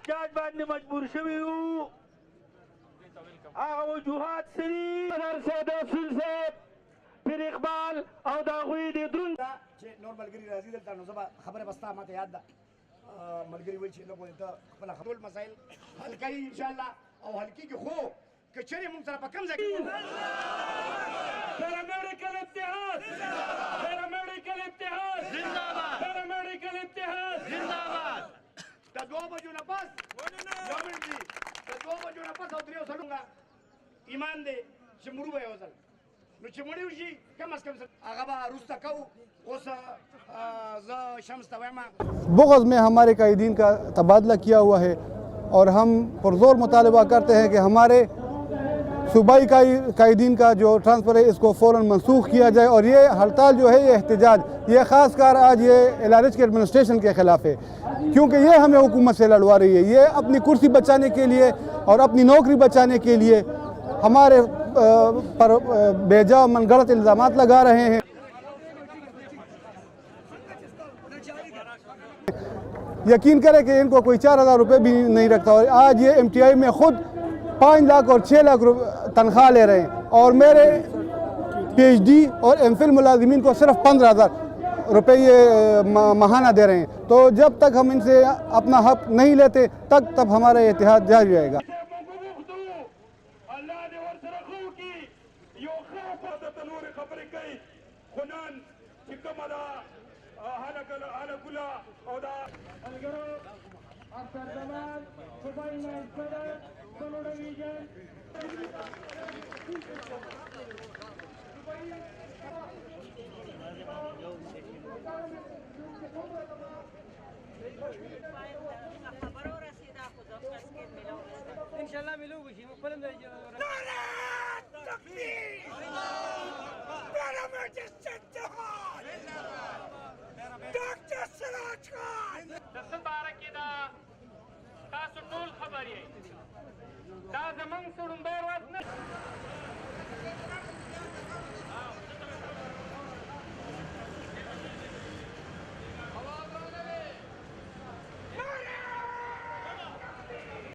احتجاج باندې مجبور شوي یو هغه وجوهات سري سید رسول صاحب پیر اقبال او د هغوی د دروند چې نور ملګري راځي دلته نو زه به خبره به ستا ماته یاد ده ملګري وایي چې لږ ته خپله ټول مسایل حل کوي انشاءالله او حل کېږي خو که چېرې موږ سره په کوم ځای کې پیرامیډیکل اتحاد پیرامیډیکل اتحاد زنده باد پیرامیډیکل اتحاد زنده باد د 2 بجو نه پس یو منټ دي د 2 بجو نه پس او 3 سلونګه ایمان دی چې مړو به یو ځل نو چې مړی وشي کم از کم هغه به وروسته کوو اوس زه شمس ته وایم بغض میں ہمارے قائدین کا تبادلہ کیا ہوا ہے اور ہم پرزور مطالبہ کرتے ہیں کہ ہمارے صوبائی قائدین کا جو ٹرانسفر ہے اس کو فوراً منسوخ کیا جائے اور یہ ہڑتال جو ہے یہ احتجاج یہ خاص کر آج یہ LRH کے ایڈمنسٹریشن کے خلاف ہے کیونکہ یہ ہمیں حکومت سے لڑوا رہی ہے یہ اپنی کرسی بچانے کے لیے اور اپنی نوکری بچانے کے لیے ہمارے پر بیجا من گھڑت الزامات لگا رہے ہیں یقین کریں کہ ان کو کوئی 4,000 روپے بھی نہیں رکھتا اور آج یہ MTI میں خود 5 لاکھ اور 6 لاکھ تنخواہ لے رہے ہیں اور میرے PhD اور MPhil ملازمین کو صرف 15,000 روپے یہ ماہانہ دے رہے ہیں تو جب تک ہم ان سے اپنا حق نہیں لیتے تب ہمارا اتحاد جاری رہے گا انشاءاللہ ملو گی فلم تاسو ټول خبر یې دا زمونږ سړومبی ورځ نه